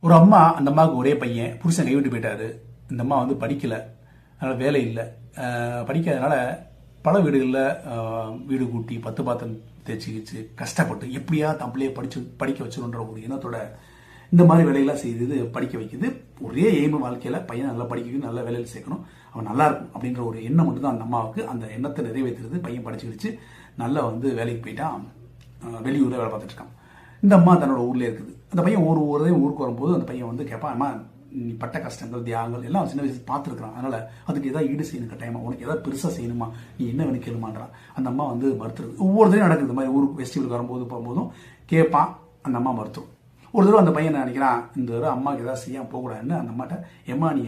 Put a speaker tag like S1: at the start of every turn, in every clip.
S1: ஒரு அம்மா, அந்த அம்மாவுக்கு ஒரே பையன், புருஷன் கைவிட்டு போயிட்டாரு. இந்த அம்மா வந்து படிக்கல, அதனால் வேலை இல்லை. படிக்காதனால பல வீடுகளில் வீடு கூட்டி 10 பாத்திரம் தேய்ச்சி கஷ்டப்பட்டு எப்படியா தம்பிளையே படிக்க வச்சிருன்ற ஒரு எண்ணத்தோட இந்த மாதிரி வேலையெல்லாம் செய்து படிக்க வைக்குது. ஒரே எய்ம் வாழ்க்கையில் பையன் நல்லா படிக்கணும், நல்ல வேலையில் சேர்க்கணும், அவன் நல்லா இருக்கும் அப்படின்ற ஒரு எண்ணம் மட்டும் தான் அந்த அம்மாவுக்கு. அந்த எண்ணத்தை நிறைவேற்றுறது பையன் படிச்சுக்கிடுச்சு, நல்லா வந்து வேலைக்கு போயிட்டான், வெளியூரில் வேலை பார்த்துட்டு இருக்கான். இந்த அம்மா தன்னோட ஊர்லேயே இருக்குது. அந்த பையன் ஊருக்கு வரும்போது அந்த பையன் வந்து கேட்பான், அம்மா நீ பட்ட கஷ்டங்கள் தியாகங்கள் எல்லாம் சின்ன வயசு பார்த்துருக்குறான், அதனால் அதுக்கு எதாவது ஈடு செய்யணும் கட்டாயமா, உனக்கு எதாவது பெருசாக செய்யணுமா, நீ என்ன வேணும் கேளுமான்றான். அந்த அம்மா வந்து மறுத்துருது. ஒவ்வொருத்தரையும் நடக்குது. இந்த மாதிரி ஊருக்கு ஃபெஸ்டிவலுக்கு போகும்போதும் கேட்பான், அந்த அம்மா மறுத்துரும். ஒரு தடவை அந்த பையன் நினைக்கிறான், இந்த தடவை அம்மாவுக்கு எதாவது செய்யாமல் போகக்கூடாதுன்னு அந்த அம்மாட்ட, எம்மா நீ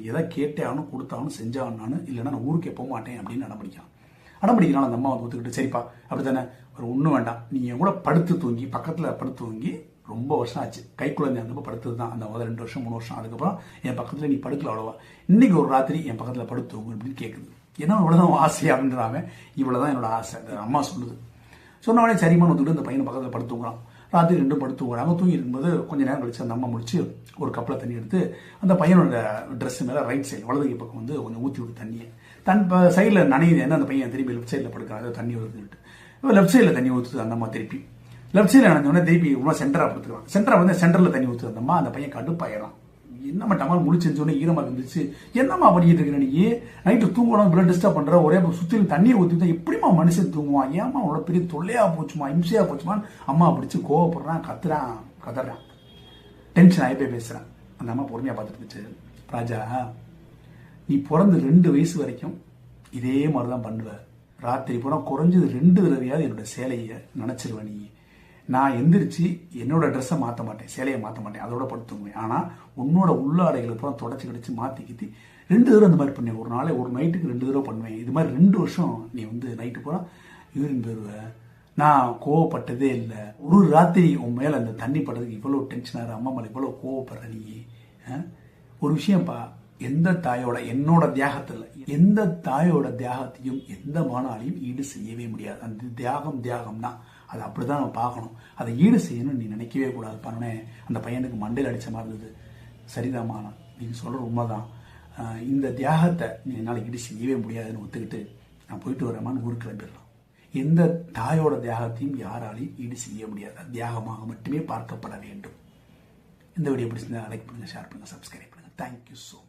S1: எதாவது கேட்டாகணும், கொடுத்தாகணும், செஞ்சாகணும், இல்லைன்னா நான் ஊருக்கே போக மாட்டேன் அப்படின்னு அடம்பிடிக்கிறான். அந்த அம்மா வந்து ஒத்துக்கிட்டு, சரிப்பா அப்படி தானே, ஒரு ஒன்றும் வேண்டாம், நீ என் கூட பக்கத்தில் படுத்து தூங்கி ரொம்ப வருஷம் ஆச்சு, கை குழந்தை அந்த படுத்தது தான், அந்த 2 வருஷம் 3 வருஷம். அதுக்கப்புறம் என் பக்கத்தில் நீ படுக்கல, அவ்வளோவா, இன்னைக்கு ஒரு ராத்திரி என் பக்கத்தில் படுத்து தூங்கு அப்படின்னு கேட்குது. ஏன்னா இவ்வளோதான் ஆசை அப்படின்றாங்க, இவ்வளோதான் என்னோட ஆசை அந்த அம்மா சொல்லுது. சொன்னவனே சரிமான வந்துட்டு அந்த பையனை பக்கத்தில் படுத்து தூங்குறான். ராத்திரி 2 படுத்து தூங்குறாங்க. தூங்கி இருக்கும்போது கொஞ்சம் நேரம் கழிச்சு அந்த அம்மா முடிச்சு ஒரு கப்பில் தண்ணி எடுத்து அந்த பையனோட ட்ரெஸ் மேலே ரைட் சைடு வலது பக்கம் வந்து கொஞ்சம் ஊற்றி விட்டு தண்ணியை சைடில் நனையுது. என்ன அந்த பையன் திருப்பி லெஃப்ட் சைடில் படுக்கிறாங்க, தண்ணி ஊற்றிட்டு லெஃப்ட் சைடில் தண்ணி ஊற்றுது அந்த அம்மா. திருப்பி லெஃப்ட் சைடில் நினைஞ்சோடனே திருப்பி ரொம்ப சென்டராக படுத்துக்கலாம். சென்டராக வந்து சென்டரில் தண்ணி ஊற்றுது அந்த அம்மா. அந்த பையன் கடுப்பாயிடலாம். என்னம்மா டமால் முடிச்சுன்னு ஈரமாக இருந்துச்சு, என்னம்மா பண்ணிட்டு இருக்கிற நீ, நைட்டு தூங்கணும் பிளட் டிஸ்டர்ப் பண்ணுற, ஒரே சுற்றிலும் தண்ணியை ஊற்றி எப்படிமா மனுஷன் தூங்குவான், ஏமா அவ்வளோ பெரிய தொல்லையாக போச்சுமா, இம்சையாக போச்சுமான்னு அம்மா பிடிச்சி கோவப்படுறான், கதறான், டென்ஷன் ஆகி போய் பேசுகிறான். அந்த அம்மா பொறுமையாக பார்த்துட்டு இருந்துச்சு. ராஜா, நீ பிறந்து 2 வயசு வரைக்கும் இதே மாதிரி தான் பண்ணுவேன். ராத்திரி பூரா குறைஞ்சது 2 தடவையாவது என்னோட சேலையை நினச்சிருவேன். நீ நான் எந்திரிச்சு என்னோட ட்ரெஸ்ஸை மாற்ற மாட்டேன், சேலையை மாற்ற மாட்டேன், அதோட படுத்துங்குவேன். ஆனால் உன்னோட உள்ளாடைகளை பூரா தொடச்சி கிடச்சி மாற்றிக்கிட்டு 2 தடவை அந்த மாதிரி பண்ணுவேன். ஒரு நைட்டுக்கு 2 தடவை பண்ணுவேன். இது மாதிரி 2 வருஷம் நீ வந்து நைட்டு பூரா யூரின் போயிடுவேன். நான் கோவப்பட்டதே இல்லை. ஒரு ராத்திரி உன் மேலே அந்த தண்ணி படுறதுக்கு இவ்வளோ டென்ஷனாக அம்மா மேலே இவ்வளோ கோவப்படுற நீ. ஒரு விஷயம்ப்பா, எந்த தாயோட என்னோட தியாகத்தில் எந்த தாயோட தியாகத்தையும் எந்த மானாலையும் ஈடு செய்யவே முடியாது. அந்த தியாகம் தான், அது அப்படிதான் நம்ம பார்க்கணும். அதை ஈடு செய்யணும்னு நீ நினைக்கவே கூடாது. பண்ணே அந்த பையனுக்கு மண்டையில் அடித்த மாதிரி இருந்தது. சரிதாம்மா, நீங்கள் சொல்கிற உண்மைதான், இந்த தியாகத்தை நீ என்னால் ஈடு செய்யவே முடியாதுன்னு ஒத்துக்கிட்டு நான் போயிட்டு வரேம்மான்னு ஊருக்கு கிளம்பிடலாம். எந்த தாயோட தியாகத்தையும் யாராலையும் ஈடு செய்ய முடியாது. தியாகமாக மட்டுமே பார்க்கப்பட வேண்டும். இந்த வீடியோ பிடிச்சிருந்தா லைக் பண்ணுங்கள், ஷேர் பண்ணுங்கள், சப்ஸ்கிரைப் பண்ணுங்கள். Thank you so much.